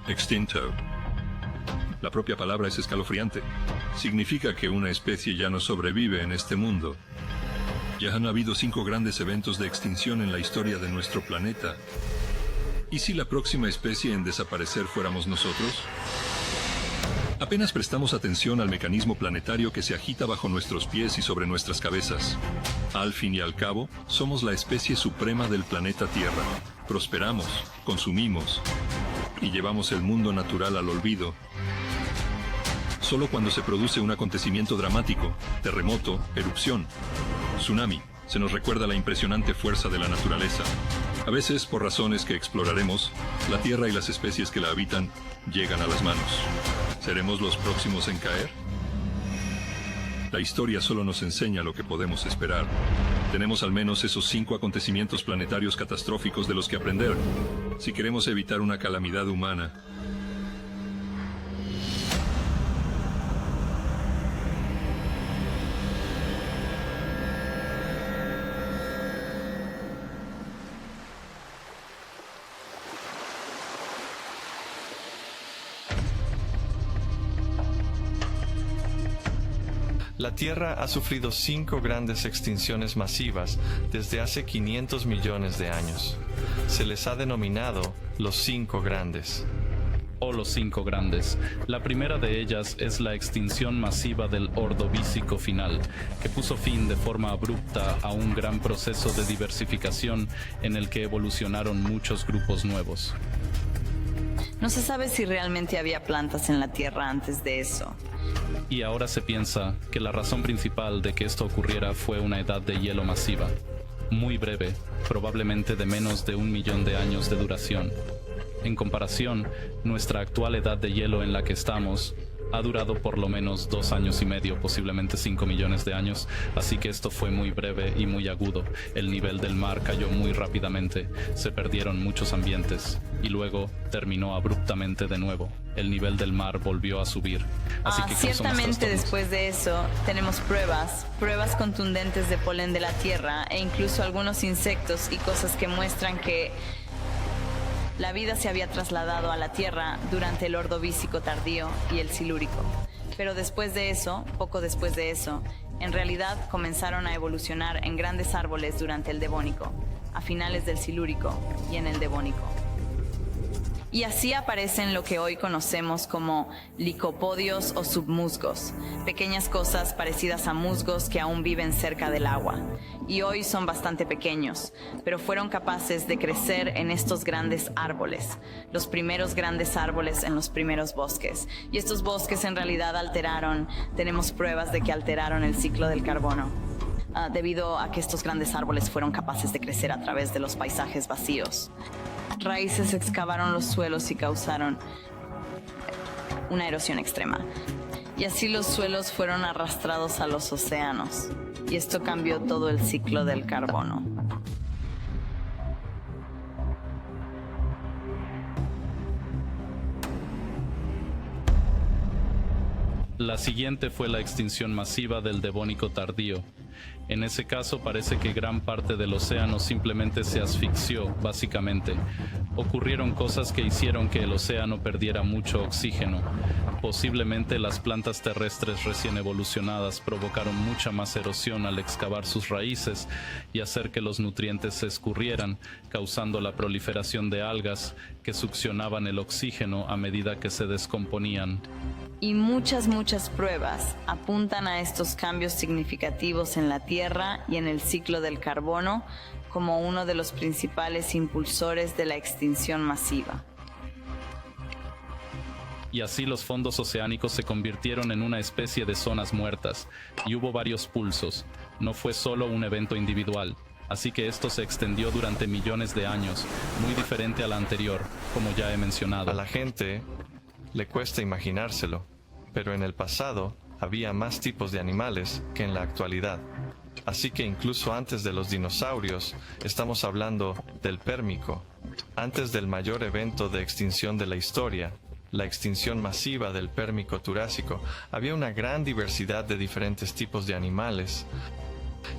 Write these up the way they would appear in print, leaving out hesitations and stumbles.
extinto. La propia palabra es escalofriante. Significa que una especie ya no sobrevive en este mundo. Ya han habido 5 grandes eventos de extinción en la historia de nuestro planeta. ¿Y si la próxima especie en desaparecer fuéramos nosotros? Apenas prestamos atención al mecanismo planetario que se agita bajo nuestros pies y sobre nuestras cabezas. Al fin y al cabo, somos la especie suprema del planeta Tierra. Prosperamos, consumimos y llevamos el mundo natural al olvido. Solo cuando se produce un acontecimiento dramático, terremoto, erupción, tsunami, se nos recuerda la impresionante fuerza de la naturaleza. A veces, por razones que exploraremos, la Tierra y las especies que la habitan llegan a las manos. ¿Seremos los próximos en caer? La historia solo nos enseña lo que podemos esperar. Tenemos al menos esos 5 acontecimientos planetarios catastróficos de los que aprender, si queremos evitar una calamidad humana. La Tierra ha sufrido 5 grandes extinciones masivas desde hace 500 millones de años. Se les ha denominado los 5 grandes. O los 5 grandes. La primera de ellas es la extinción masiva del Ordovícico final, que puso fin de forma abrupta a un gran proceso de diversificación en el que evolucionaron muchos grupos nuevos. No se sabe si realmente había plantas en la Tierra antes de eso. Y ahora se piensa que la razón principal de que esto ocurriera fue una edad de hielo masiva, muy breve, probablemente de menos de 1 millón de años de duración. En comparación, nuestra actual edad de hielo en la que estamos ha durado por lo menos 2 años y medio, posiblemente 5 millones de años, así que esto fue muy breve y muy agudo. El nivel del mar cayó muy rápidamente, se perdieron muchos ambientes, y luego terminó abruptamente de nuevo. El nivel del mar volvió a subir. Así que ciertamente después de eso tenemos pruebas contundentes de polen de la Tierra e incluso algunos insectos y cosas que muestran que la vida se había trasladado a la Tierra durante el Ordovícico tardío y el Silúrico. Pero después de eso, poco después de eso, en realidad comenzaron a evolucionar en grandes árboles durante el Devónico, a finales del Silúrico y en el Devónico. Y así aparecen lo que hoy conocemos como licopodios o submusgos, pequeñas cosas parecidas a musgos que aún viven cerca del agua. Y hoy son bastante pequeños, pero fueron capaces de crecer en estos grandes árboles, los primeros grandes árboles en los primeros bosques. Y estos bosques en realidad tenemos pruebas de que alteraron el ciclo del carbono, debido a que estos grandes árboles fueron capaces de crecer a través de los paisajes vacíos. Raíces excavaron los suelos y causaron una erosión extrema. Y así los suelos fueron arrastrados a los océanos. Y esto cambió todo el ciclo del carbono. La siguiente fue la extinción masiva del Devónico tardío. En ese caso parece que gran parte del océano simplemente se asfixió, básicamente. Ocurrieron cosas que hicieron que el océano perdiera mucho oxígeno. Posiblemente las plantas terrestres recién evolucionadas provocaron mucha más erosión al excavar sus raíces y hacer que los nutrientes se escurrieran, causando la proliferación de algas que succionaban el oxígeno a medida que se descomponían. Y muchas pruebas apuntan a estos cambios significativos en la Tierra y en el ciclo del carbono como uno de los principales impulsores de la extinción masiva. Y así los fondos oceánicos se convirtieron en una especie de zonas muertas, y hubo varios pulsos. No fue solo un evento individual, así que esto se extendió durante millones de años, muy diferente a la anterior, como ya he mencionado. A la gente le cuesta imaginárselo, pero en el pasado había más tipos de animales que en la actualidad. Así que incluso antes de los dinosaurios, estamos hablando del Pérmico. Antes del mayor evento de extinción de la historia, la extinción masiva del Pérmico Jurásico, había una gran diversidad de diferentes tipos de animales.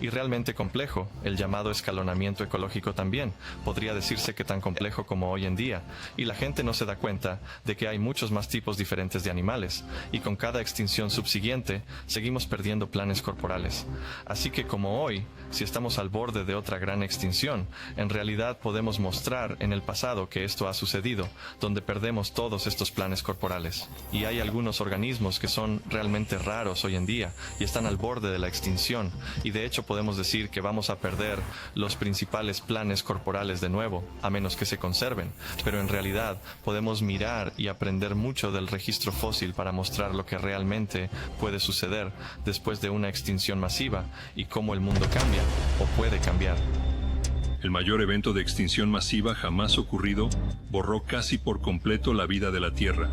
Y realmente complejo, el llamado escalonamiento ecológico también, podría decirse que tan complejo como hoy en día, y la gente no se da cuenta de que hay muchos más tipos diferentes de animales, y con cada extinción subsiguiente, seguimos perdiendo planes corporales. Así que como hoy, si estamos al borde de otra gran extinción, en realidad podemos mostrar en el pasado que esto ha sucedido, donde perdemos todos estos planes corporales. Y hay algunos organismos que son realmente raros hoy en día, y están al borde de la extinción, y de hecho podemos decir que vamos a perder los principales planes corporales de nuevo, a menos que se conserven, pero en realidad podemos mirar y aprender mucho del registro fósil para mostrar lo que realmente puede suceder después de una extinción masiva y cómo el mundo cambia o puede cambiar. El mayor evento de extinción masiva jamás ocurrido borró casi por completo la vida de la Tierra.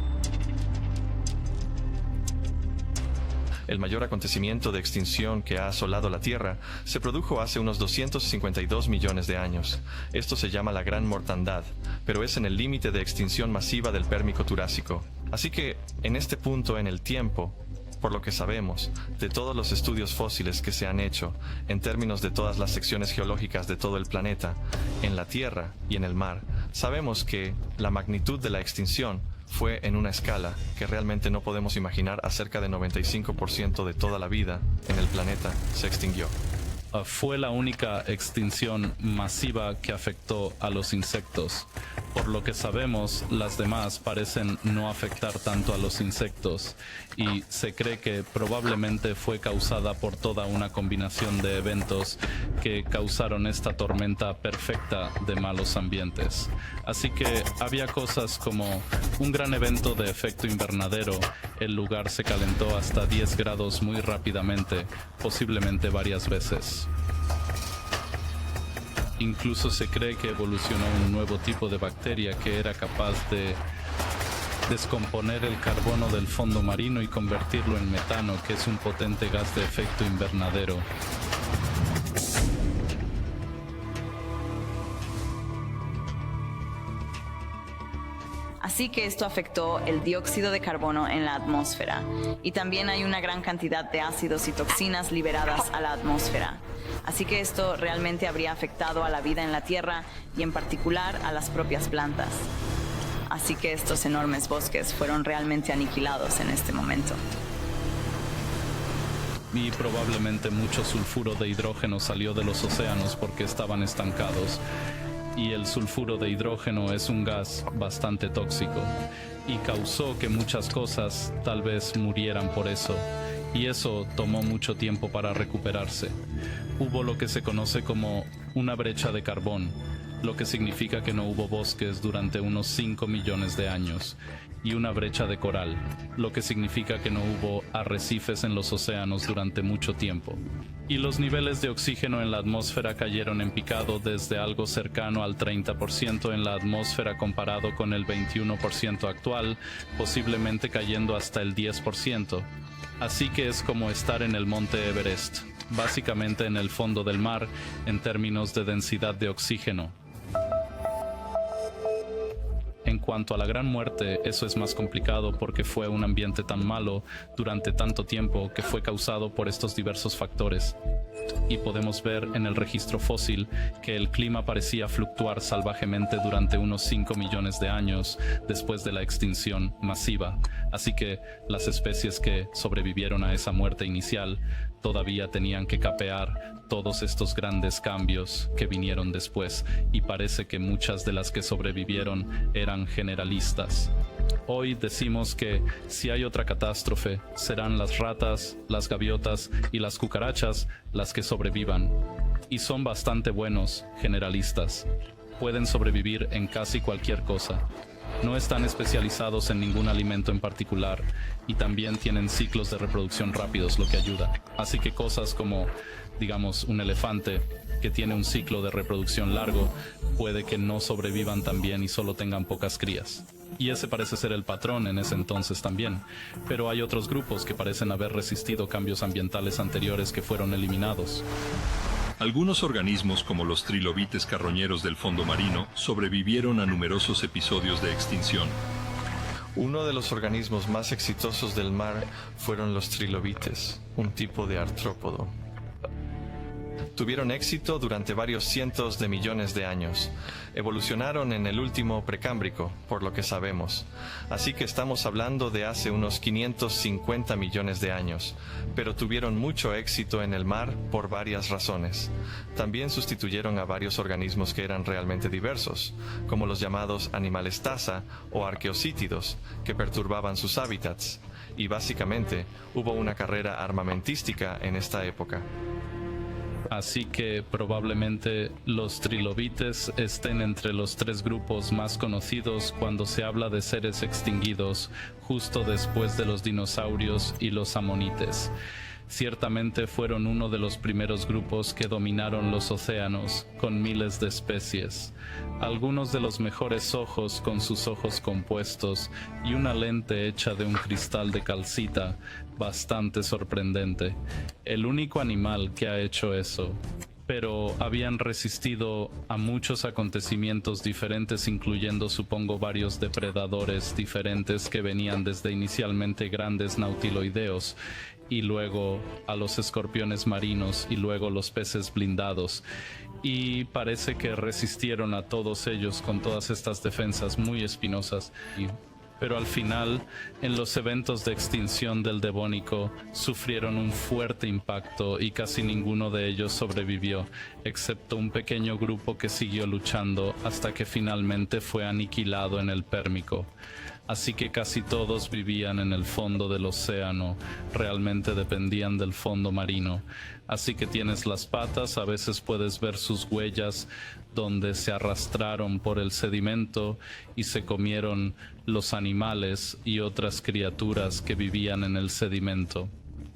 El mayor acontecimiento de extinción que ha asolado la Tierra se produjo hace unos 252 millones de años. Esto se llama la Gran Mortandad, pero es en el límite de extinción masiva del Pérmico-Jurásico. Así que, en este punto en el tiempo, por lo que sabemos, de todos los estudios fósiles que se han hecho, en términos de todas las secciones geológicas de todo el planeta, en la Tierra y en el mar, sabemos que la magnitud de la extinción fue en una escala que realmente no podemos imaginar. Cerca de 95% de toda la vida en el planeta se extinguió. Fue la única extinción masiva que afectó a los insectos. Por lo que sabemos, las demás parecen no afectar tanto a los insectos, y se cree que probablemente fue causada por toda una combinación de eventos que causaron esta tormenta perfecta de malos ambientes. Así que había cosas como un gran evento de efecto invernadero. El lugar se calentó hasta 10 grados muy rápidamente, posiblemente varias veces. Incluso se cree que evolucionó un nuevo tipo de bacteria que era capaz de descomponer el carbono del fondo marino y convertirlo en metano, que es un potente gas de efecto invernadero. Así que esto afectó el dióxido de carbono en la atmósfera, y también hay una gran cantidad de ácidos y toxinas liberadas a la atmósfera. Así que esto realmente habría afectado a la vida en la Tierra y en particular a las propias plantas. Así que estos enormes bosques fueron realmente aniquilados en este momento. Y probablemente mucho sulfuro de hidrógeno salió de los océanos porque estaban estancados. Y el sulfuro de hidrógeno es un gas bastante tóxico y causó que muchas cosas tal vez murieran por eso, y eso tomó mucho tiempo para recuperarse. Hubo lo que se conoce como una brecha de carbón, lo que significa que no hubo bosques durante unos 5 millones de años, y una brecha de coral, lo que significa que no hubo arrecifes en los océanos durante mucho tiempo. Y los niveles de oxígeno en la atmósfera cayeron en picado desde algo cercano al 30% en la atmósfera comparado con el 21% actual, posiblemente cayendo hasta el 10%. Así que es como estar en el monte Everest, básicamente en el fondo del mar en términos de densidad de oxígeno. En cuanto a la gran muerte, eso es más complicado porque fue un ambiente tan malo durante tanto tiempo que fue causado por estos diversos factores. Y podemos ver en el registro fósil que el clima parecía fluctuar salvajemente durante unos 5 millones de años después de la extinción masiva. Así que las especies que sobrevivieron a esa muerte inicial todavía tenían que capear todos estos grandes cambios que vinieron después, y parece que muchas de las que sobrevivieron eran generalistas. Hoy decimos que si hay otra catástrofe, serán las ratas, las gaviotas y las cucarachas las que sobrevivan. Y son bastante buenos generalistas. Pueden sobrevivir en casi cualquier cosa. No están especializados en ningún alimento en particular y también tienen ciclos de reproducción rápidos, lo que ayuda. Así que cosas como, digamos, un elefante que tiene un ciclo de reproducción largo, puede que no sobrevivan tan bien y solo tengan pocas crías. Y ese parece ser el patrón en ese entonces también. Pero hay otros grupos que parecen haber resistido cambios ambientales anteriores que fueron eliminados. Algunos organismos, como los trilobites carroñeros del fondo marino, sobrevivieron a numerosos episodios de extinción. Uno de los organismos más exitosos del mar fueron los trilobites, un tipo de artrópodo. Tuvieron éxito durante varios cientos de millones de años. Evolucionaron en el último precámbrico, por lo que sabemos. Así que estamos hablando de hace unos 550 millones de años, pero tuvieron mucho éxito en el mar por varias razones. También sustituyeron a varios organismos que eran realmente diversos, como los llamados animales taza o arqueocítidos, que perturbaban sus hábitats. Y básicamente, hubo una carrera armamentística en esta época. Así que probablemente los trilobites estén entre los 3 grupos más conocidos cuando se habla de seres extinguidos, justo después de los dinosaurios y los amonites. Ciertamente fueron uno de los primeros grupos que dominaron los océanos, con miles de especies. Algunos de los mejores ojos con sus ojos compuestos y una lente hecha de un cristal de calcita, bastante sorprendente. El único animal que ha hecho eso. Pero habían resistido a muchos acontecimientos diferentes, incluyendo supongo varios depredadores diferentes que venían desde inicialmente grandes nautiloideos y luego a los escorpiones marinos y luego los peces blindados. Y parece que resistieron a todos ellos con todas estas defensas muy espinosas. Pero al final, en los eventos de extinción del Devónico, sufrieron un fuerte impacto y casi ninguno de ellos sobrevivió, excepto un pequeño grupo que siguió luchando hasta que finalmente fue aniquilado en el Pérmico. Así que casi todos vivían en el fondo del océano, realmente dependían del fondo marino. Así que tienes las patas, a veces puedes ver sus huellas donde se arrastraron por el sedimento y se comieron los animales y otras criaturas que vivían en el sedimento.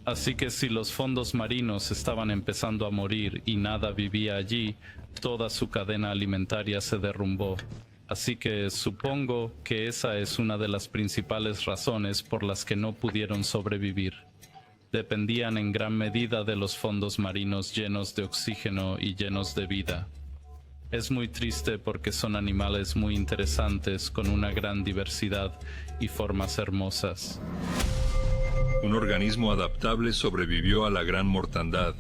Así que si los fondos marinos estaban empezando a morir y nada vivía allí, toda su cadena alimentaria se derrumbó. Así que supongo que esa es una de las principales razones por las que no pudieron sobrevivir. Dependían en gran medida de los fondos marinos llenos de oxígeno y llenos de vida. Es muy triste porque son animales muy interesantes con una gran diversidad y formas hermosas. Un organismo adaptable sobrevivió a la gran mortandad.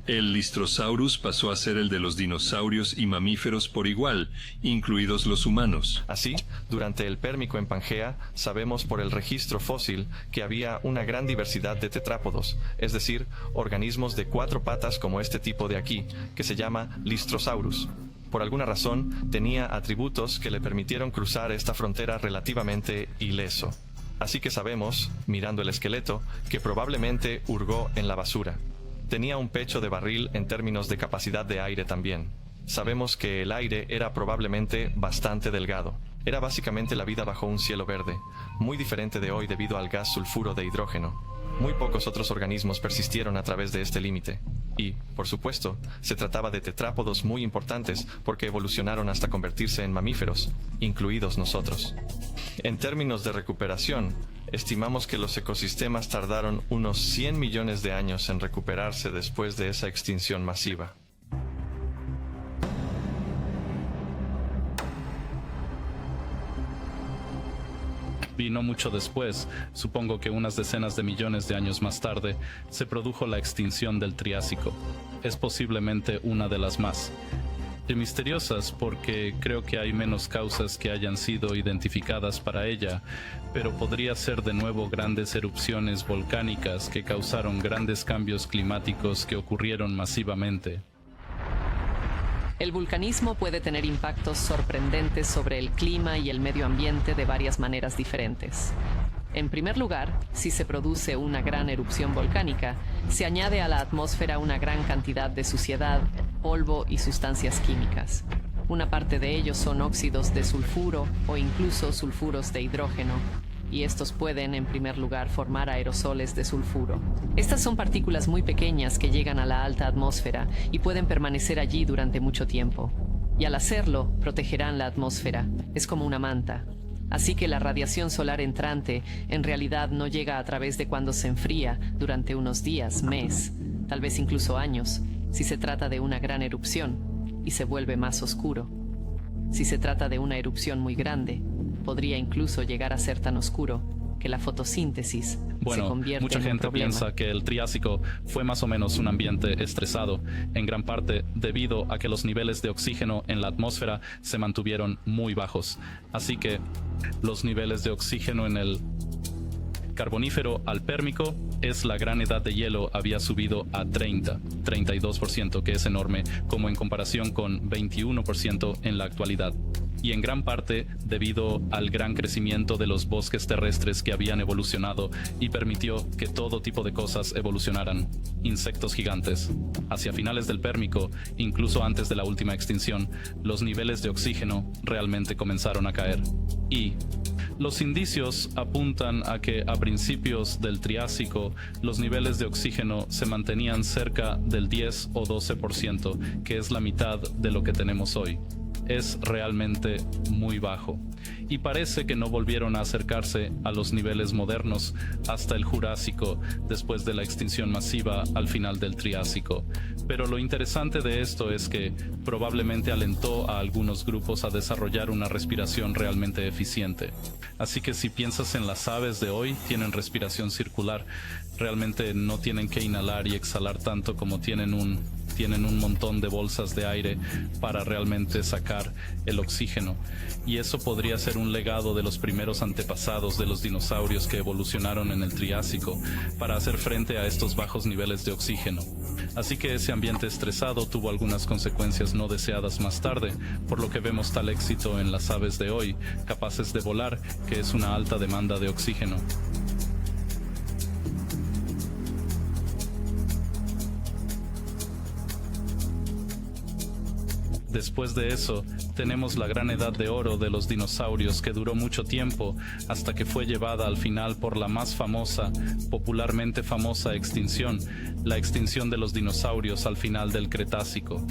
El Lystrosaurus pasó a ser el de los dinosaurios y mamíferos por igual, incluidos los humanos. Así, durante el Pérmico en Pangea, sabemos por el registro fósil que había una gran diversidad de tetrápodos, es decir, organismos de 4 patas como este tipo de aquí, que se llama Lystrosaurus. Por alguna razón, tenía atributos que le permitieron cruzar esta frontera relativamente ileso. Así que sabemos, mirando el esqueleto, que probablemente hurgó en la basura. Tenía un pecho de barril en términos de capacidad de aire también. Sabemos que el aire era probablemente bastante delgado. Era básicamente la vida bajo un cielo verde, muy diferente de hoy debido al gas sulfuro de hidrógeno. Muy pocos otros organismos persistieron a través de este límite. Y, por supuesto, se trataba de tetrápodos muy importantes porque evolucionaron hasta convertirse en mamíferos, incluidos nosotros. En términos de recuperación, estimamos que los ecosistemas tardaron unos 100 millones de años en recuperarse después de esa extinción masiva. Vino mucho después, supongo que unas decenas de millones de años más tarde, se produjo la extinción del Triásico. Es posiblemente una de las más misteriosas porque creo que hay menos causas que hayan sido identificadas para ella, pero podría ser de nuevo grandes erupciones volcánicas que causaron grandes cambios climáticos que ocurrieron masivamente. El vulcanismo puede tener impactos sorprendentes sobre el clima y el medio ambiente de varias maneras diferentes. En primer lugar, si se produce una gran erupción volcánica, se añade a la atmósfera una gran cantidad de suciedad, polvo y sustancias químicas. Una parte de ellos son óxidos de sulfuro o incluso sulfuros de hidrógeno, y estos pueden, en primer lugar, formar aerosoles de sulfuro. Estas son partículas muy pequeñas que llegan a la alta atmósfera y pueden permanecer allí durante mucho tiempo. Y al hacerlo, protegerán la atmósfera. Es como una manta. Así que la radiación solar entrante en realidad no llega a través de cuando se enfría durante unos días, mes, tal vez incluso años, si se trata de una gran erupción, y se vuelve más oscuro. Si se trata de una erupción muy grande, podría incluso llegar a ser tan oscuro que la fotosíntesis se Bueno, convierte mucha en un gente problema. piensa que el Triásico fue más o menos un ambiente estresado, en gran parte debido a que los niveles de oxígeno en la atmósfera se mantuvieron muy bajos. Así que los niveles de oxígeno en el Carbonífero al Pérmico es la gran edad de hielo había subido a 32%, que es enorme, como en comparación con 21% en la actualidad. Y en gran parte debido al gran crecimiento de los bosques terrestres que habían evolucionado y permitió que todo tipo de cosas evolucionaran. Insectos gigantes. Hacia finales del Pérmico, incluso antes de la última extinción, los niveles de oxígeno realmente comenzaron a caer. Y los indicios apuntan a que a principios del Triásico los niveles de oxígeno se mantenían cerca del 10 o 12%, que es la mitad de lo que tenemos hoy. Es realmente muy bajo. Y parece que no volvieron a acercarse a los niveles modernos hasta el Jurásico, después de la extinción masiva al final del Triásico. Pero lo interesante de esto es que probablemente alentó a algunos grupos a desarrollar una respiración realmente eficiente. Así que si piensas en las aves de hoy, tienen respiración circular. Realmente no tienen que inhalar y exhalar tanto como tienen un montón de bolsas de aire para realmente sacar el oxígeno. Y eso podría ser un legado de los primeros antepasados de los dinosaurios que evolucionaron en el Triásico para hacer frente a estos bajos niveles de oxígeno. Así que ese ambiente estresado tuvo algunas consecuencias no deseadas más tarde, por lo que vemos tal éxito en las aves de hoy, capaces de volar, que es una alta demanda de oxígeno. Después de eso, tenemos la gran edad de oro de los dinosaurios que duró mucho tiempo hasta que fue llevada al final por la más famosa, popularmente famosa extinción, la extinción de los dinosaurios al final del Cretácico.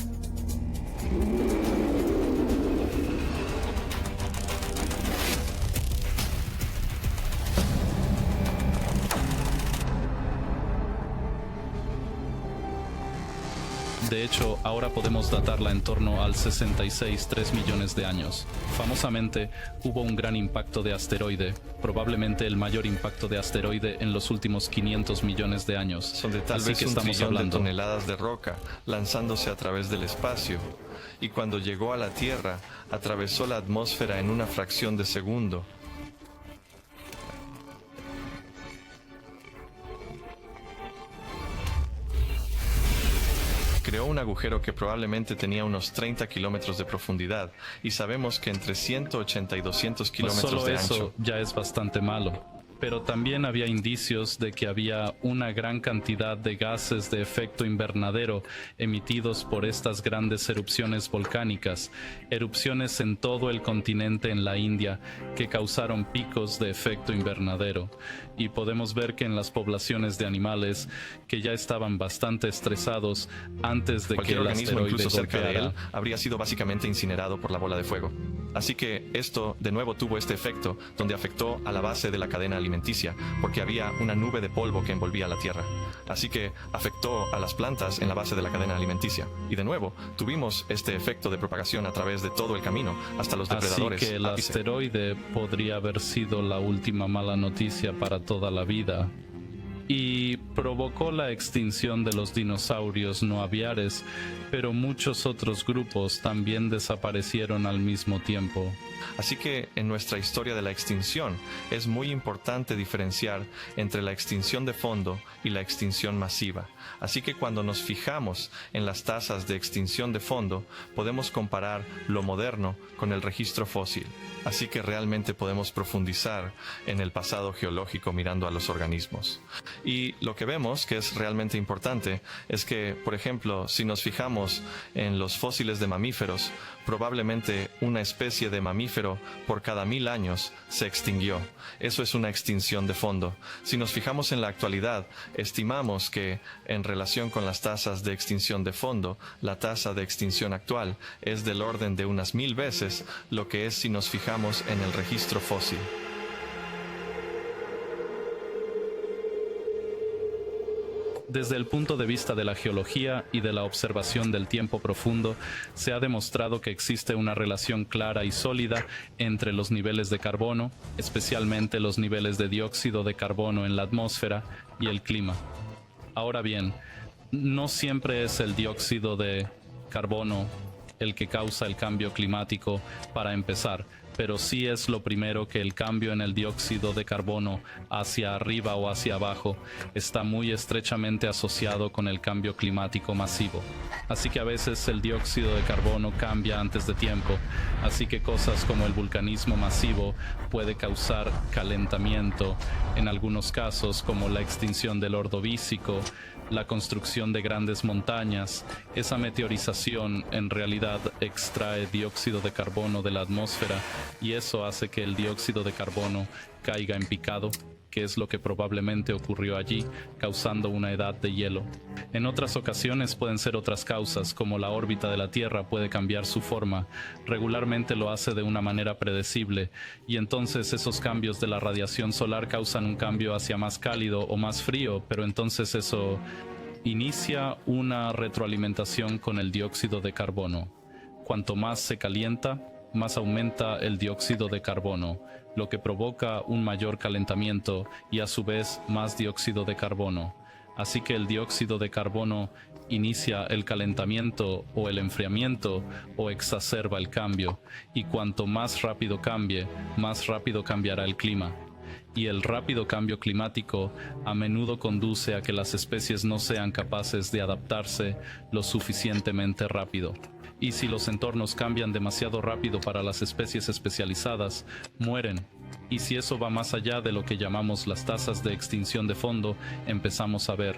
De hecho, ahora podemos datarla en torno al 66,3 millones de años. Famosamente, hubo un gran impacto de asteroide, probablemente el mayor impacto de asteroide en los últimos 500 millones de años. Donde tal Así vez que un estamos trillón de hablando toneladas de roca lanzándose a través del espacio. Y cuando llegó a la Tierra, atravesó la atmósfera en una fracción de segundo. Creó un agujero que probablemente tenía unos 30 kilómetros de profundidad, y sabemos que entre 180 y 200 kilómetros Solo de eso ancho. ya es bastante malo. Pero también había indicios de que había una gran cantidad de gases de efecto invernadero emitidos por estas grandes erupciones volcánicas, erupciones en todo el continente en la India que causaron picos de efecto invernadero. Y podemos ver que en las poblaciones de animales que ya estaban bastante estresados antes de que Cualquier el organismo asteroide incluso cerca de él golpeara. habría sido básicamente incinerado por la bola de fuego. Así que esto de nuevo tuvo este efecto donde afectó a la base de la cadena alimenticia, porque había una nube de polvo que envolvía la Tierra. Así que afectó a las plantas en la base de la cadena alimenticia. Y de nuevo tuvimos este efecto de propagación a través de todo el camino hasta los depredadores. Así que el ápice. asteroide podría haber sido la última mala noticia para toda la vida. Y provocó la extinción de los dinosaurios no aviares, pero muchos otros grupos también desaparecieron al mismo tiempo. Así que en nuestra historia de la extinción es muy importante diferenciar entre la extinción de fondo y la extinción masiva. Así que cuando nos fijamos en las tasas de extinción de fondo, podemos comparar lo moderno con el registro fósil. Así que realmente podemos profundizar en el pasado geológico mirando a los organismos. Y lo que vemos, que es realmente importante, es que, por ejemplo, si nos fijamos en los fósiles de mamíferos, probablemente una especie de mamífero por cada 1000 años se extinguió. Eso es una extinción de fondo. Si nos fijamos en la actualidad, estimamos que, en relación con las tasas de extinción de fondo, la tasa de extinción actual es del orden de unas 1000 veces lo que es si nos fijamos en el registro fósil. Desde el punto de vista de la geología y de la observación del tiempo profundo, se ha demostrado que existe una relación clara y sólida entre los niveles de carbono, especialmente los niveles de dióxido de carbono en la atmósfera, y el clima. Ahora bien, no siempre es el dióxido de carbono el que causa el cambio climático para empezar, pero sí es lo primero que el cambio en el dióxido de carbono hacia arriba o hacia abajo está muy estrechamente asociado con el cambio climático masivo. Así que a veces el dióxido de carbono cambia antes de tiempo, así que cosas como el vulcanismo masivo puede causar calentamiento, en algunos casos como la extinción del Ordovícico, la construcción de grandes montañas. Esa meteorización en realidad extrae dióxido de carbono de la atmósfera y eso hace que el dióxido de carbono caiga en picado, que es lo que probablemente ocurrió allí, causando una edad de hielo. En otras ocasiones pueden ser otras causas, como la órbita de la Tierra puede cambiar su forma. Regularmente lo hace de una manera predecible, y entonces esos cambios de la radiación solar causan un cambio hacia más cálido o más frío, pero entonces eso inicia una retroalimentación con el dióxido de carbono. Cuanto más se calienta, más aumenta el dióxido de carbono, lo que provoca un mayor calentamiento y a su vez más dióxido de carbono. Así que el dióxido de carbono inicia el calentamiento o el enfriamiento o exacerba el cambio, y cuanto más rápido cambie, más rápido cambiará el clima. Y el rápido cambio climático a menudo conduce a que las especies no sean capaces de adaptarse lo suficientemente rápido. Y si los entornos cambian demasiado rápido para las especies especializadas, mueren. Y si eso va más allá de lo que llamamos las tasas de extinción de fondo, empezamos a ver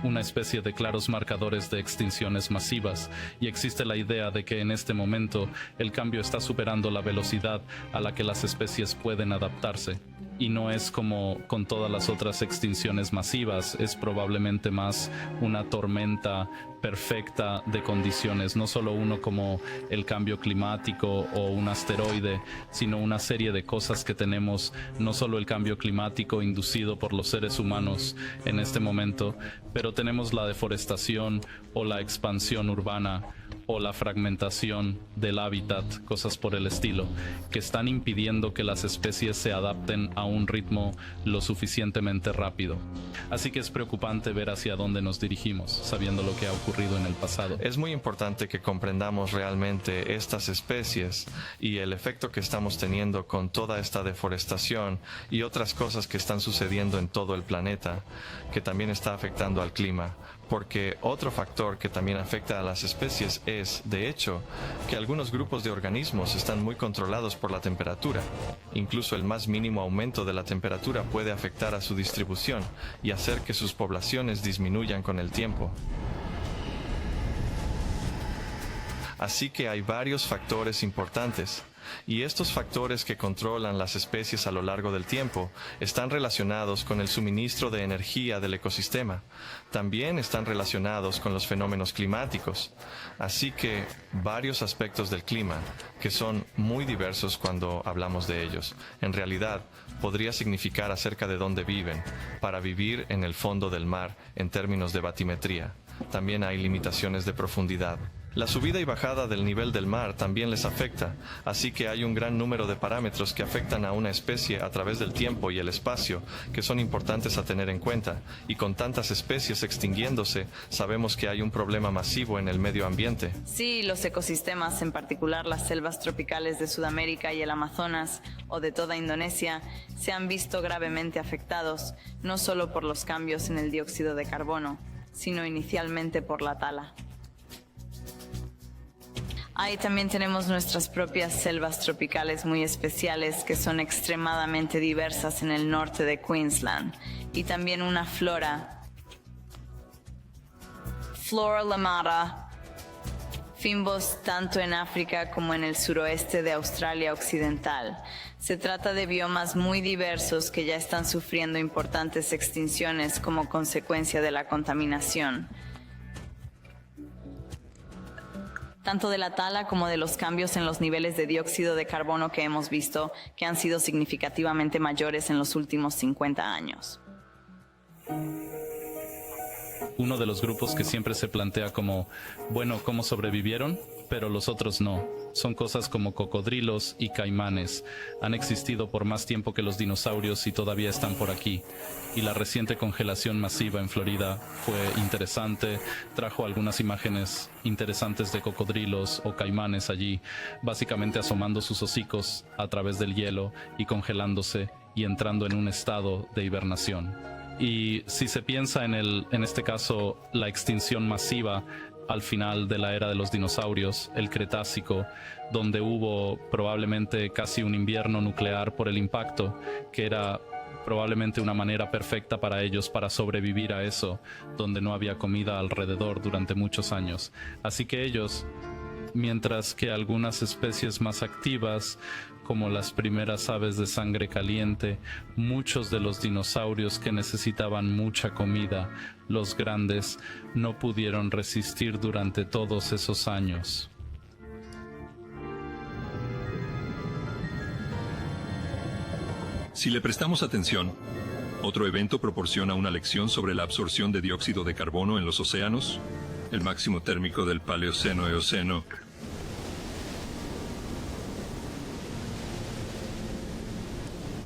una especie de claros marcadores de extinciones masivas, y existe la idea de que en este momento el cambio está superando la velocidad a la que las especies pueden adaptarse. Y no es como con todas las otras extinciones masivas, es probablemente más una tormenta perfecta de condiciones, no solo uno como el cambio climático o un asteroide, sino una serie de cosas que tenemos, no solo el cambio climático inducido por los seres humanos en este momento, pero tenemos la deforestación o la expansión urbana o la fragmentación del hábitat, cosas por el estilo, que están impidiendo que las especies se adapten a un ritmo lo suficientemente rápido. Así que es preocupante ver hacia dónde nos dirigimos, sabiendo lo que ha ocurrido en el pasado. Es muy importante que comprendamos realmente estas especies y el efecto que estamos teniendo con toda esta deforestación y otras cosas que están sucediendo en todo el planeta, que también está afectando al clima. Porque otro factor que también afecta a las especies es, de hecho, que algunos grupos de organismos están muy controlados por la temperatura. Incluso el más mínimo aumento de la temperatura puede afectar a su distribución y hacer que sus poblaciones disminuyan con el tiempo. Así que hay varios factores importantes. Y estos factores que controlan las especies a lo largo del tiempo están relacionados con el suministro de energía del ecosistema. También están relacionados con los fenómenos climáticos. Así que varios aspectos del clima, que son muy diversos cuando hablamos de ellos, en realidad podría significar acerca de dónde viven, para vivir en el fondo del mar en términos de batimetría. También hay limitaciones de profundidad. La subida y bajada del nivel del mar también les afecta, así que hay un gran número de parámetros que afectan a una especie a través del tiempo y el espacio, que son importantes a tener en cuenta, y con tantas especies extinguiéndose, sabemos que hay un problema masivo en el medio ambiente. Sí, los ecosistemas, en particular las selvas tropicales de Sudamérica y el Amazonas, o de toda Indonesia, se han visto gravemente afectados, no solo por los cambios en el dióxido de carbono, sino inicialmente por la tala. Ahí también tenemos nuestras propias selvas tropicales muy especiales que son extremadamente diversas en el norte de Queensland, y también una flora lamata, fynbos tanto en África como en el suroeste de Australia Occidental. Se trata de biomas muy diversos que ya están sufriendo importantes extinciones como consecuencia de la contaminación, tanto de la tala como de los cambios en los niveles de dióxido de carbono que hemos visto, que han sido significativamente mayores en los últimos 50 años. uno de los grupos que siempre se plantea como, bueno, ¿cómo sobrevivieron? Pero los otros no. Son cosas como cocodrilos y caimanes. Han existido por más tiempo que los dinosaurios y todavía están por aquí. Y la reciente congelación masiva en Florida fue interesante. Trajo algunas imágenes interesantes de cocodrilos o caimanes allí, básicamente asomando sus hocicos a través del hielo y congelándose y entrando en un estado de hibernación. Y si se piensa en este caso, la extinción masiva al final de la era de los dinosaurios, el Cretácico, donde hubo probablemente casi un invierno nuclear por el impacto, que era probablemente una manera perfecta para ellos para sobrevivir a eso, donde no había comida alrededor durante muchos años. Así que ellos, mientras que algunas especies más activas, como las primeras aves de sangre caliente, muchos de los dinosaurios que necesitaban mucha comida, los grandes, no pudieron resistir durante todos esos años. Si le prestamos atención, otro evento proporciona una lección sobre la absorción de dióxido de carbono en los océanos, el máximo térmico del Paleoceno-Eoceno.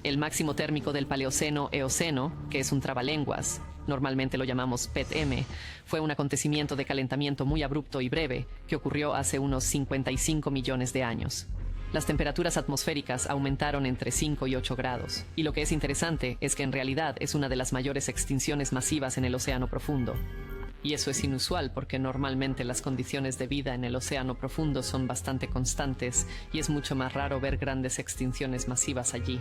El máximo térmico del Paleoceno-Eoceno, que es un trabalenguas, normalmente lo llamamos PET-M, fue un acontecimiento de calentamiento muy abrupto y breve que ocurrió hace unos 55 millones de años. Las temperaturas atmosféricas aumentaron entre 5 y 8 grados, y lo que es interesante es que en realidad es una de las mayores extinciones masivas en el océano profundo. Y eso es inusual porque normalmente las condiciones de vida en el océano profundo son bastante constantes y es mucho más raro ver grandes extinciones masivas allí.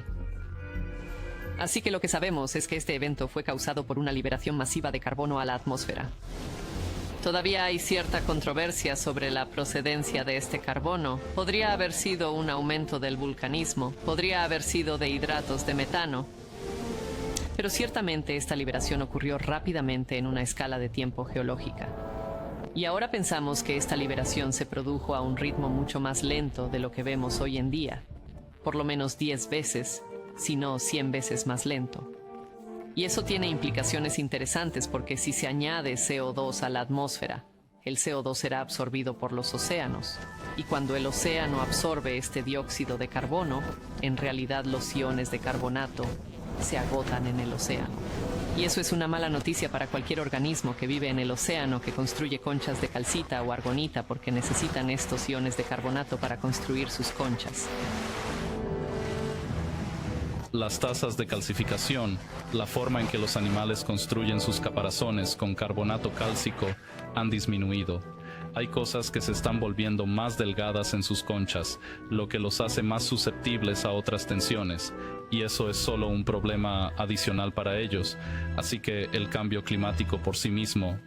Así que lo que sabemos es que este evento fue causado por una liberación masiva de carbono a la atmósfera. Todavía hay cierta controversia sobre la procedencia de este carbono. Podría haber sido un aumento del vulcanismo, podría haber sido de hidratos de metano. Pero ciertamente esta liberación ocurrió rápidamente en una escala de tiempo geológica. Y ahora pensamos que esta liberación se produjo a un ritmo mucho más lento de lo que vemos hoy en día. Por lo menos 10 veces, si no 100 veces más lento. Y eso tiene implicaciones interesantes porque si se añade CO2 a la atmósfera, el CO2 será absorbido por los océanos. Y cuando el océano absorbe este dióxido de carbono, en realidad los iones de carbonato se agotan en el océano. Y eso es una mala noticia para cualquier organismo que vive en el océano que construye conchas de calcita o argonita porque necesitan estos iones de carbonato para construir sus conchas. Las tasas de calcificación, la forma en que los animales construyen sus caparazones con carbonato cálcico, han disminuido. Hay cosas que se están volviendo más delgadas en sus conchas, lo que los hace más susceptibles a otras tensiones, y eso es solo un problema adicional para ellos. Así que el cambio climático por sí mismo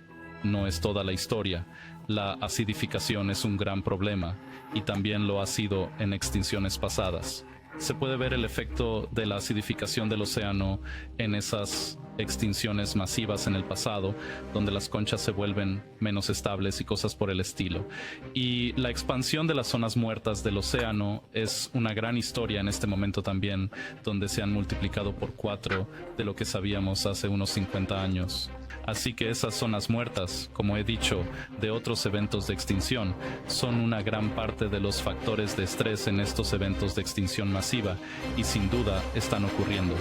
no es toda la historia. La acidificación es un gran problema, y también lo ha sido en extinciones pasadas. Se puede ver el efecto de la acidificación del océano en esas extinciones masivas en el pasado, donde las conchas se vuelven menos estables y cosas por el estilo. Y la expansión de las zonas muertas del océano es una gran historia en este momento también, donde se han multiplicado por 4 de lo que sabíamos hace unos 50 años. Así que esas zonas muertas, como he dicho, de otros eventos de extinción, son una gran parte de los factores de estrés en estos eventos de extinción masiva y sin duda están ocurriendo.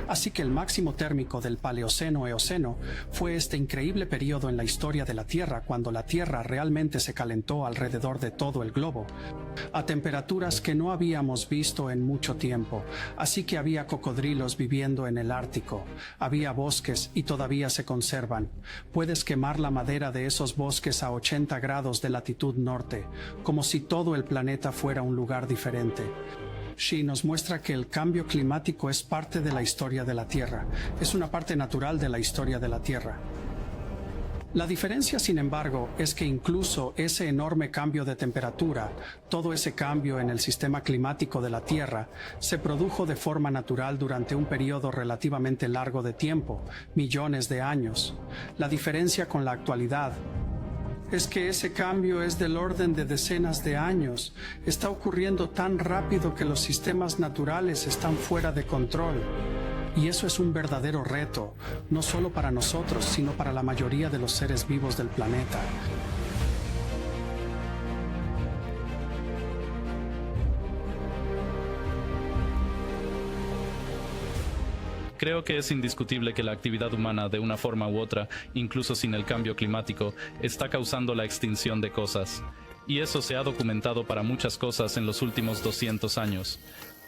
Así que el máximo térmico del Paleoceno-Eoceno fue este increíble periodo en la historia de la Tierra cuando la Tierra realmente se calentó alrededor de todo el globo, a temperaturas que no habíamos visto en mucho tiempo. Así que había cocodrilos viviendo en el Ártico, había bosques y todavía se conservan. Puedes quemar la madera de esos bosques a 80 grados de latitud norte, como si todo el planeta fuera un lugar diferente. Xi nos muestra que el cambio climático es parte de la historia de la Tierra, es una parte natural de la historia de la Tierra. La diferencia, sin embargo, es que incluso ese enorme cambio de temperatura, todo ese cambio en el sistema climático de la Tierra, se produjo de forma natural durante un periodo relativamente largo de tiempo, millones de años. La diferencia con la actualidad es que ese cambio es del orden de decenas de años. Está ocurriendo tan rápido que los sistemas naturales están fuera de control. Y eso es un verdadero reto, no solo para nosotros, sino para la mayoría de los seres vivos del planeta. Creo que es indiscutible que la actividad humana, de una forma u otra, incluso sin el cambio climático, está causando la extinción de cosas. Y eso se ha documentado para muchas cosas en los últimos 200 años.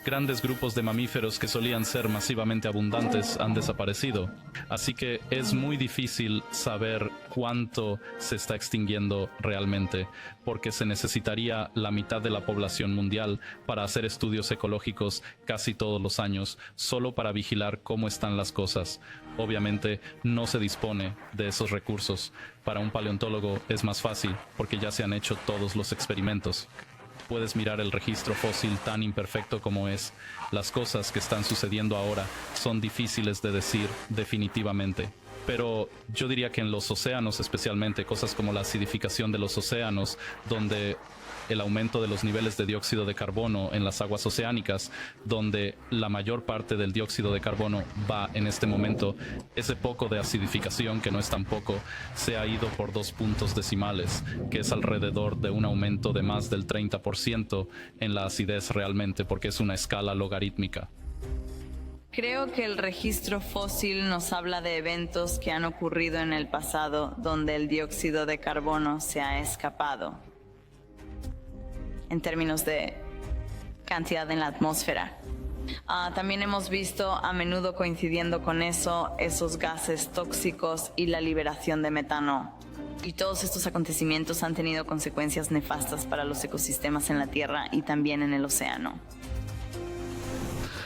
Grandes grupos de mamíferos que solían ser masivamente abundantes han desaparecido. Así que es muy difícil saber cuánto se está extinguiendo realmente, porque se necesitaría la mitad de la población mundial para hacer estudios ecológicos casi todos los años, solo para vigilar cómo están las cosas. Obviamente no se dispone de esos recursos. Para un paleontólogo es más fácil, porque ya se han hecho todos los experimentos. Puedes mirar el registro fósil tan imperfecto como es. Las cosas que están sucediendo ahora son difíciles de decir definitivamente. Pero yo diría que en los océanos, especialmente cosas como la acidificación de los océanos, donde el aumento de los niveles de dióxido de carbono en las aguas oceánicas, donde la mayor parte del dióxido de carbono va en este momento, ese poco de acidificación, que no es tan poco, se ha ido por 2 puntos decimales, que es alrededor de un aumento de más del 30% en la acidez realmente, porque es una escala logarítmica. Creo que el registro fósil nos habla de eventos que han ocurrido en el pasado donde el dióxido de carbono se ha escapado, en términos de cantidad en la atmósfera. También hemos visto, a menudo coincidiendo con eso, esos gases tóxicos y la liberación de metano. Y todos estos acontecimientos han tenido consecuencias nefastas para los ecosistemas en la Tierra y también en el océano.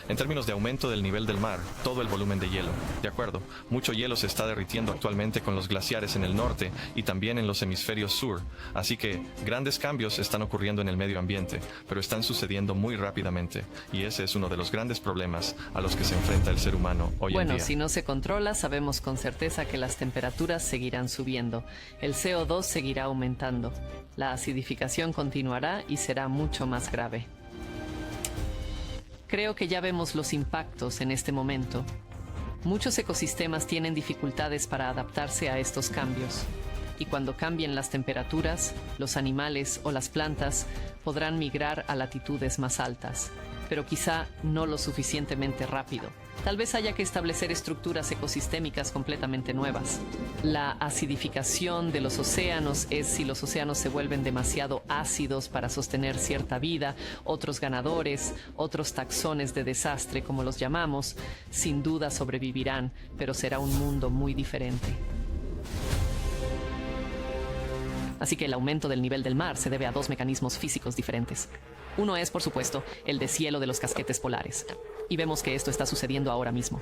En términos de aumento del nivel del mar, todo el volumen de hielo. De acuerdo, mucho hielo se está derritiendo actualmente con los glaciares en el norte y también en los hemisferios sur, así que grandes cambios están ocurriendo en el medio ambiente, pero están sucediendo muy rápidamente, y ese es uno de los grandes problemas a los que se enfrenta el ser humano hoy en día. Bueno, si no se controla, sabemos con certeza que las temperaturas seguirán subiendo, el CO2 seguirá aumentando, la acidificación continuará y será mucho más grave. Creo que ya vemos los impactos en este momento. Muchos ecosistemas tienen dificultades para adaptarse a estos cambios. Y cuando cambien las temperaturas, los animales o las plantas podrán migrar a latitudes más altas, pero quizá no lo suficientemente rápido. Tal vez haya que establecer estructuras ecosistémicas completamente nuevas. La acidificación de los océanos es si los océanos se vuelven demasiado ácidos para sostener cierta vida. Otros ganadores, otros taxones de desastre, como los llamamos, sin duda sobrevivirán, pero será un mundo muy diferente. Así que el aumento del nivel del mar se debe a 2 mecanismos físicos diferentes. Uno es, por supuesto, el deshielo de los casquetes polares. Y vemos que esto está sucediendo ahora mismo.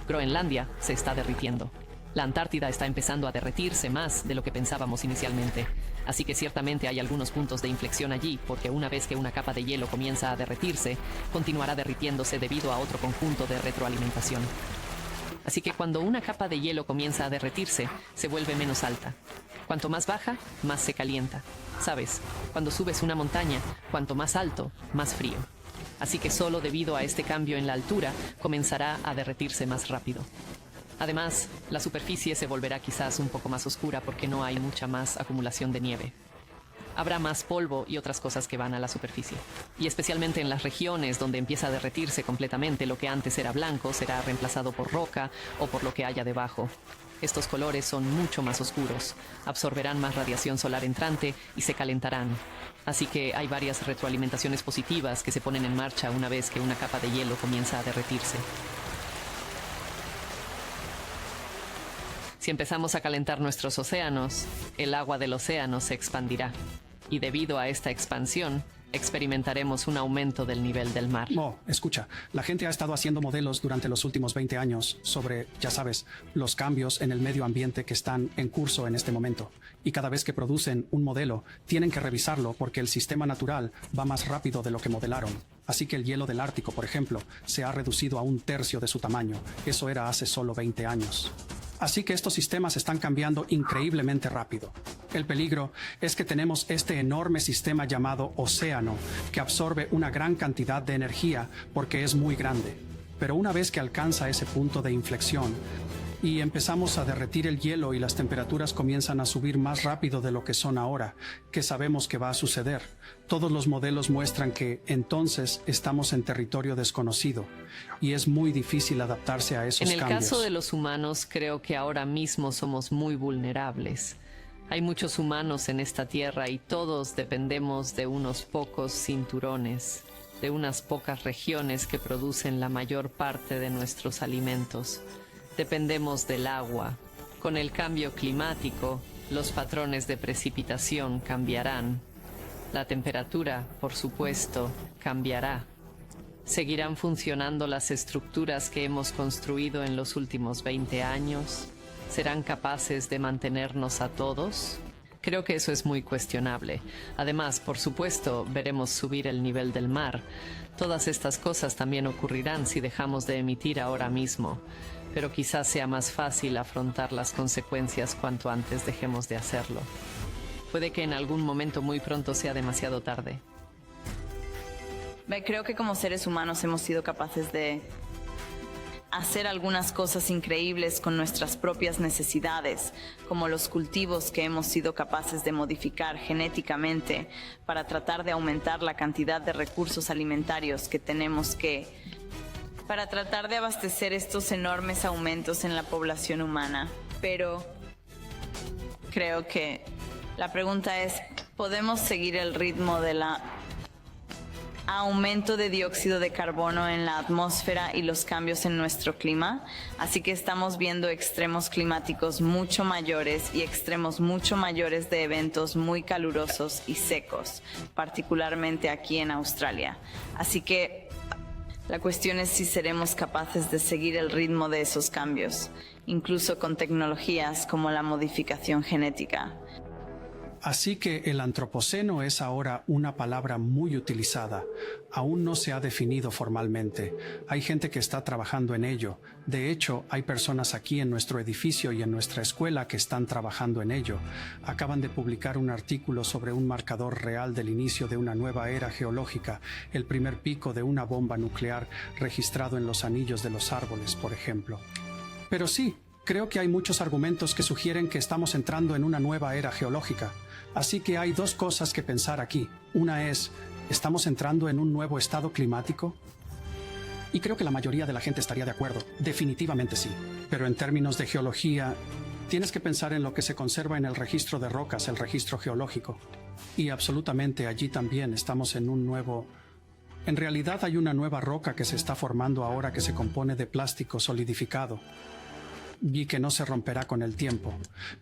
Groenlandia se está derritiendo. La Antártida está empezando a derretirse más de lo que pensábamos inicialmente. Así que ciertamente hay algunos puntos de inflexión allí, porque una vez que una capa de hielo comienza a derretirse, continuará derritiéndose debido a otro conjunto de retroalimentación. Así que cuando una capa de hielo comienza a derretirse, se vuelve menos alta. Cuanto más baja, más se calienta. ¿Sabes? Cuando subes una montaña, cuanto más alto, más frío. Así que solo debido a este cambio en la altura, comenzará a derretirse más rápido. Además, la superficie se volverá quizás un poco más oscura porque no hay mucha más acumulación de nieve. Habrá más polvo y otras cosas que van a la superficie. Y especialmente en las regiones donde empieza a derretirse completamente, lo que antes era blanco será reemplazado por roca o por lo que haya debajo. Estos colores son mucho más oscuros, absorberán más radiación solar entrante y se calentarán. Así que hay varias retroalimentaciones positivas que se ponen en marcha una vez que una capa de hielo comienza a derretirse. Si empezamos a calentar nuestros océanos, el agua del océano se expandirá. Y debido a esta expansión, experimentaremos un aumento del nivel del mar. Escucha, la gente ha estado haciendo modelos durante los últimos 20 años sobre, ya sabes, los cambios en el medio ambiente que están en curso en este momento. Y cada vez que producen un modelo, tienen que revisarlo porque el sistema natural va más rápido de lo que modelaron. Así que el hielo del Ártico, por ejemplo, se ha reducido a 1/3 de su tamaño. Eso era hace solo 20 años. Así que estos sistemas están cambiando increíblemente rápido. El peligro es que tenemos este enorme sistema llamado océano, que absorbe una gran cantidad de energía porque es muy grande. pero una vez que alcanza ese punto de inflexión y empezamos a derretir el hielo y las temperaturas comienzan a subir más rápido de lo que son ahora, que sabemos que va a suceder. Todos los modelos muestran que entonces estamos en territorio desconocido y es muy difícil adaptarse a esos cambios. En el caso de los humanos, creo que ahora mismo somos muy vulnerables. Hay muchos humanos en esta tierra y todos dependemos de unos pocos cinturones, de unas pocas regiones que producen la mayor parte de nuestros alimentos. Dependemos del agua. Con el cambio climático, los patrones de precipitación cambiarán. La temperatura, por supuesto, cambiará. ¿Seguirán funcionando las estructuras que hemos construido en los últimos 20 años? ¿Serán capaces de mantenernos a todos? Creo que eso es muy cuestionable. Además, por supuesto, veremos subir el nivel del mar. Todas estas cosas también ocurrirán si dejamos de emitir ahora mismo. Pero quizás sea más fácil afrontar las consecuencias cuanto antes dejemos de hacerlo. Puede que en algún momento muy pronto sea demasiado tarde. Creo que como seres humanos hemos sido capaces de hacer algunas cosas increíbles con nuestras propias necesidades, como los cultivos que hemos sido capaces de modificar genéticamente para tratar de aumentar la cantidad de recursos alimentarios que tenemos para tratar de abastecer estos enormes aumentos en la población humana. Pero creo que la pregunta es, ¿podemos seguir el ritmo del aumento de dióxido de carbono en la atmósfera y los cambios en nuestro clima? Así que estamos viendo extremos climáticos mucho mayores y extremos mucho mayores de eventos muy calurosos y secos, particularmente aquí en Australia. Así que la cuestión es si seremos capaces de seguir el ritmo de esos cambios, incluso con tecnologías como la modificación genética. Así que el antropoceno es ahora una palabra muy utilizada. Aún no se ha definido formalmente. Hay gente que está trabajando en ello. De hecho, hay personas aquí en nuestro edificio y en nuestra escuela que están trabajando en ello. Acaban de publicar un artículo sobre un marcador real del inicio de una nueva era geológica, el primer pico de una bomba nuclear registrado en los anillos de los árboles, por ejemplo. Pero sí, creo que hay muchos argumentos que sugieren que estamos entrando en una nueva era geológica. Así que hay dos cosas que pensar aquí. Una es, ¿estamos entrando en un nuevo estado climático? Y creo que la mayoría de la gente estaría de acuerdo. Definitivamente sí. Pero en términos de geología, tienes que pensar en lo que se conserva en el registro de rocas, el registro geológico. Y absolutamente allí también estamos en un nuevo... En realidad hay una nueva roca que se está formando ahora que se compone de plástico solidificado y que no se romperá con el tiempo.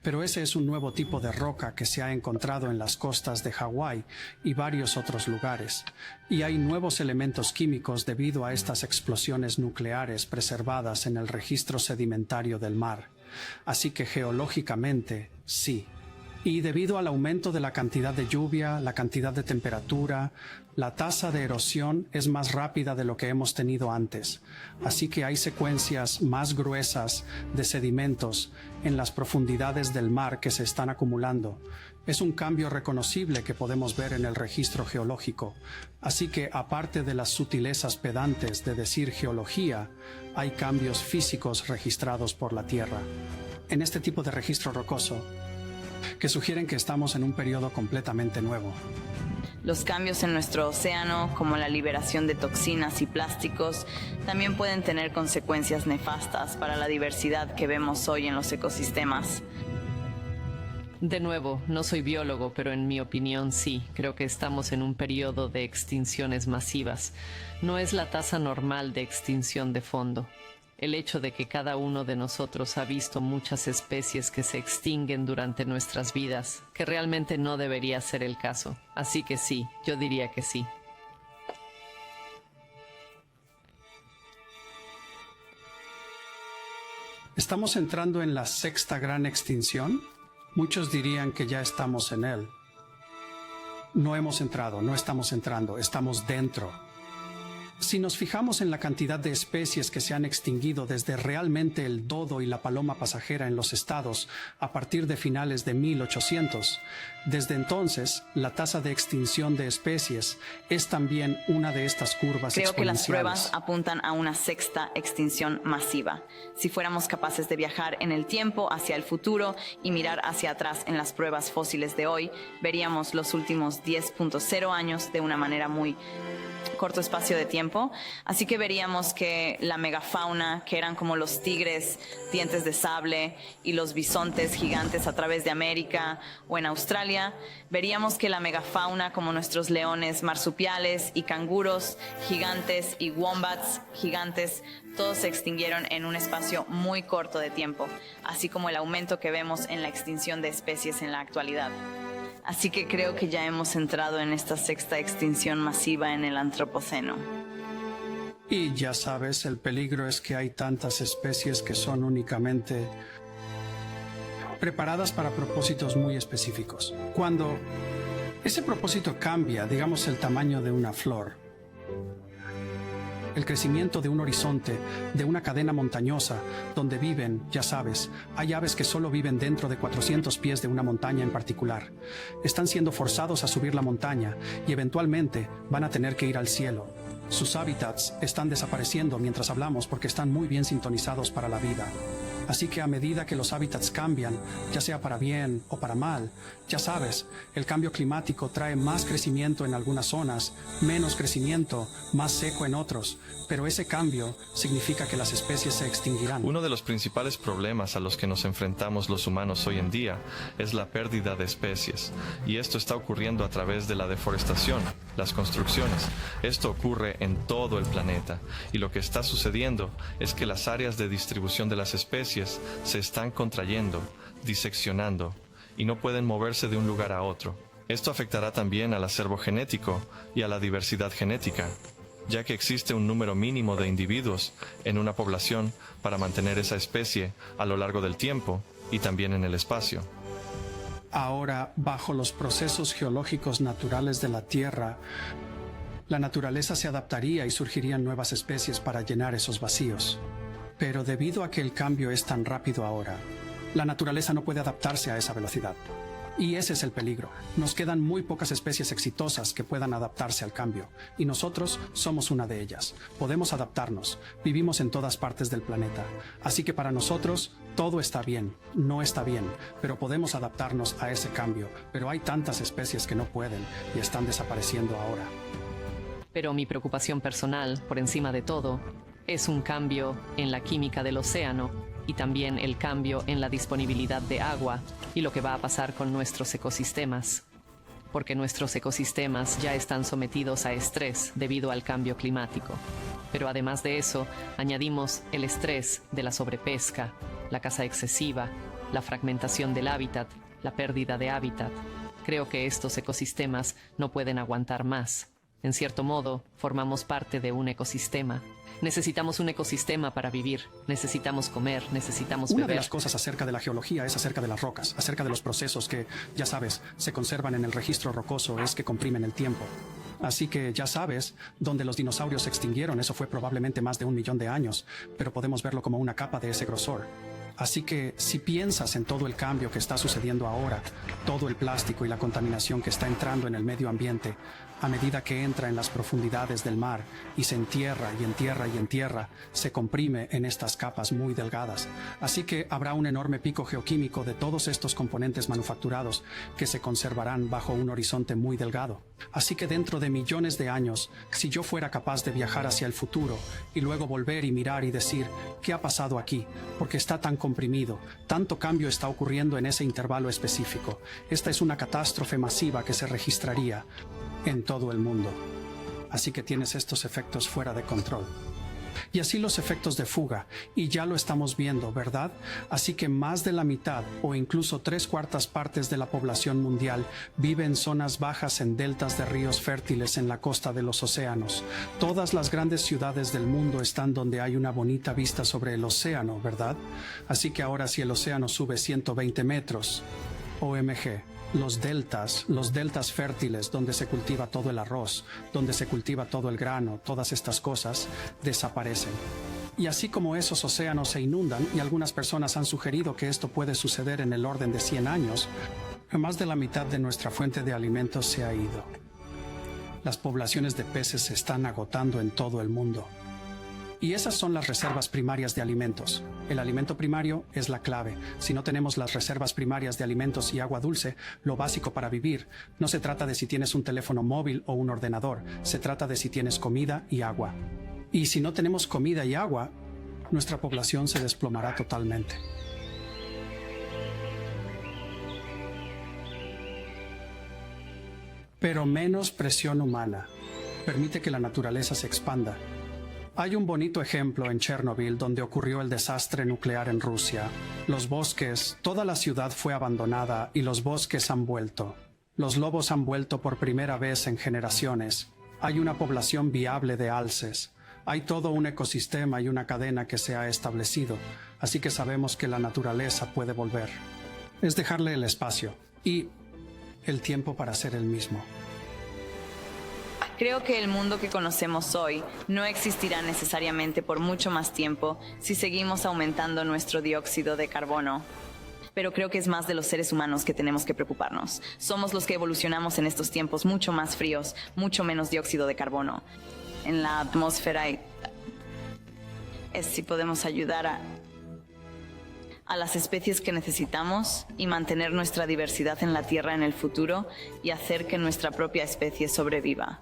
Pero ese es un nuevo tipo de roca que se ha encontrado en las costas de Hawái y varios otros lugares. Y hay nuevos elementos químicos debido a estas explosiones nucleares preservadas en el registro sedimentario del mar. Así que geológicamente, sí. Y debido al aumento de la cantidad de lluvia, la cantidad de temperatura, la tasa de erosión es más rápida de lo que hemos tenido antes. Así que hay secuencias más gruesas de sedimentos en las profundidades del mar que se están acumulando. Es un cambio reconocible que podemos ver en el registro geológico. Así que, aparte de las sutilezas pedantes de decir geología, hay cambios físicos registrados por la Tierra. En este tipo de registro rocoso, que sugieren que estamos en un periodo completamente nuevo. Los cambios en nuestro océano, como la liberación de toxinas y plásticos, también pueden tener consecuencias nefastas para la diversidad que vemos hoy en los ecosistemas. De nuevo, no soy biólogo, pero en mi opinión sí, creo que estamos en un periodo de extinciones masivas. No es la tasa normal de extinción de fondo. El hecho de que cada uno de nosotros ha visto muchas especies que se extinguen durante nuestras vidas, que realmente no debería ser el caso. Así que sí, yo diría que sí. ¿Estamos entrando en la sexta gran extinción? Muchos dirían que ya estamos en él. No hemos entrado, no estamos entrando, estamos dentro. Si nos fijamos en la cantidad de especies que se han extinguido desde realmente el dodo y la paloma pasajera en los estados a partir de finales de 1800, desde entonces la tasa de extinción de especies es también una de estas curvas Creo que las exponenciales. pruebas apuntan a una sexta extinción masiva. Si fuéramos capaces de viajar en el tiempo hacia el futuro y mirar hacia atrás en las pruebas fósiles de hoy, veríamos los últimos 10.0 años de una manera muy corto espacio de tiempo, así que veríamos que la megafauna, que eran como los tigres, dientes de sable y los bisontes gigantes a través de América o en Australia, veríamos que la megafauna como nuestros leones marsupiales y canguros gigantes y wombats gigantes, todos se extinguieron en un espacio muy corto de tiempo, así como el aumento que vemos en la extinción de especies en la actualidad. Así que creo que ya hemos entrado en esta sexta extinción masiva en el Antropoceno. Y ya sabes, el peligro es que hay tantas especies que son únicamente preparadas para propósitos muy específicos. Cuando ese propósito cambia, digamos el tamaño de una flor, el crecimiento de un horizonte, de una cadena montañosa, donde viven, ya sabes, hay aves que solo viven dentro de 400 pies de una montaña en particular. Están siendo forzados a subir la montaña y eventualmente van a tener que ir al cielo. Sus hábitats están desapareciendo mientras hablamos porque están muy bien sintonizados para la vida. Así que a medida que los hábitats cambian, ya sea para bien o para mal, ya sabes, el cambio climático trae más crecimiento en algunas zonas, menos crecimiento, más seco en otros, pero ese cambio significa que las especies se extinguirán. Uno de los principales problemas a los que nos enfrentamos los humanos hoy en día es la pérdida de especies, y esto está ocurriendo a través de la deforestación, las construcciones. Esto ocurre en todo el planeta, y lo que está sucediendo es que las áreas de distribución de las especies se están contrayendo, diseccionando, y no pueden moverse de un lugar a otro. Esto afectará también al acervo genético y a la diversidad genética, ya que existe un número mínimo de individuos en una población para mantener esa especie a lo largo del tiempo y también en el espacio. Ahora, bajo los procesos geológicos naturales de la Tierra, la naturaleza se adaptaría y surgirían nuevas especies para llenar esos vacíos. Pero debido a que el cambio es tan rápido ahora, la naturaleza no puede adaptarse a esa velocidad. Y ese es el peligro. Nos quedan muy pocas especies exitosas que puedan adaptarse al cambio, y nosotros somos una de ellas. Podemos adaptarnos, vivimos en todas partes del planeta. Así que para nosotros, todo está bien, no está bien, pero podemos adaptarnos a ese cambio. Pero hay tantas especies que no pueden y están desapareciendo ahora. Pero mi preocupación personal, por encima de todo, es un cambio en la química del océano y también el cambio en la disponibilidad de agua y lo que va a pasar con nuestros ecosistemas. Porque nuestros ecosistemas ya están sometidos a estrés debido al cambio climático. Pero además de eso, añadimos el estrés de la sobrepesca, la caza excesiva, la fragmentación del hábitat, la pérdida de hábitat. Creo que estos ecosistemas no pueden aguantar más. En cierto modo, formamos parte de un ecosistema. Necesitamos un ecosistema para vivir. Necesitamos comer, necesitamos beber. Una de las cosas acerca de la geología es acerca de las rocas, acerca de los procesos que, ya sabes, se conservan en el registro rocoso, es que comprimen el tiempo. Así que, ya sabes, donde los dinosaurios se extinguieron, eso fue probablemente más de 1 millón de años, pero podemos verlo como una capa de ese grosor. Así que, si piensas en todo el cambio que está sucediendo ahora, todo el plástico y la contaminación que está entrando en el medio ambiente, a medida que entra en las profundidades del mar y se entierra y entierra y entierra, se comprime en estas capas muy delgadas. Así que habrá un enorme pico geoquímico de todos estos componentes manufacturados que se conservarán bajo un horizonte muy delgado. Así que dentro de millones de años, si yo fuera capaz de viajar hacia el futuro y luego volver y mirar y decir, ¿qué ha pasado aquí? Porque está tan comprimido, tanto cambio está ocurriendo en ese intervalo específico. Esta es una catástrofe masiva que se registraría en todo el mundo. Así que tienes estos efectos fuera de control. Y así los efectos de fuga, y ya lo estamos viendo, ¿verdad? Así que más de la mitad o incluso 3/4 partes de la población mundial vive en zonas bajas en deltas de ríos fértiles en la costa de los océanos. Todas las grandes ciudades del mundo están donde hay una bonita vista sobre el océano, ¿verdad? Así que ahora si el océano sube 120 metros, OMG, los deltas fértiles donde se cultiva todo el arroz, donde se cultiva todo el grano, todas estas cosas, desaparecen. Y así como esos océanos se inundan, y algunas personas han sugerido que esto puede suceder en el orden de 100 años, más de la mitad de nuestra fuente de alimentos se ha ido. Las poblaciones de peces se están agotando en todo el mundo. Y esas son las reservas primarias de alimentos. El alimento primario es la clave. Si no tenemos las reservas primarias de alimentos y agua dulce, lo básico para vivir, no se trata de si tienes un teléfono móvil o un ordenador, se trata de si tienes comida y agua. Y si no tenemos comida y agua, nuestra población se desplomará totalmente. Pero menos presión humana. Permite que la naturaleza se expanda. Hay un bonito ejemplo en Chernobyl donde ocurrió el desastre nuclear en Rusia. Los bosques, toda la ciudad fue abandonada y los bosques han vuelto. Los lobos han vuelto por primera vez en generaciones. Hay una población viable de alces. Hay todo un ecosistema y una cadena que se ha establecido, así que sabemos que la naturaleza puede volver. Es dejarle el espacio y el tiempo para ser el mismo. Creo que el mundo que conocemos hoy no existirá necesariamente por mucho más tiempo si seguimos aumentando nuestro dióxido de carbono. Pero creo que es más de los seres humanos que tenemos que preocuparnos. Somos los que evolucionamos en estos tiempos mucho más fríos, mucho menos dióxido de carbono en la atmósfera, y es si podemos ayudar a las especies que necesitamos y mantener nuestra diversidad en la Tierra en el futuro y hacer que nuestra propia especie sobreviva.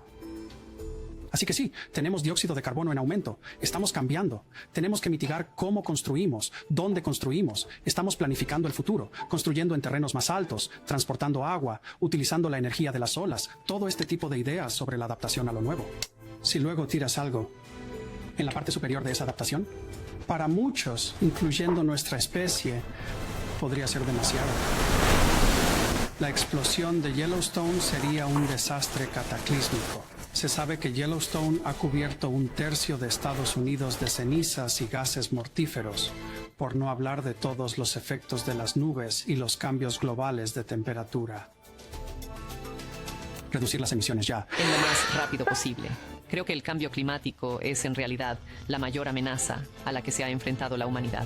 Así que sí, tenemos dióxido de carbono en aumento. Estamos cambiando. Tenemos que mitigar cómo construimos, dónde construimos. Estamos planificando el futuro, construyendo en terrenos más altos, transportando agua, utilizando la energía de las olas. Todo este tipo de ideas sobre la adaptación a lo nuevo. Si luego tiras algo en la parte superior de esa adaptación, para muchos, incluyendo nuestra especie, podría ser demasiado. La explosión de Yellowstone sería un desastre cataclísmico. Se sabe que Yellowstone ha cubierto 1/3 de Estados Unidos de cenizas y gases mortíferos, por no hablar de todos los efectos de las nubes y los cambios globales de temperatura. Reducir las emisiones ya. En lo más rápido posible. Creo que el cambio climático es en realidad la mayor amenaza a la que se ha enfrentado la humanidad.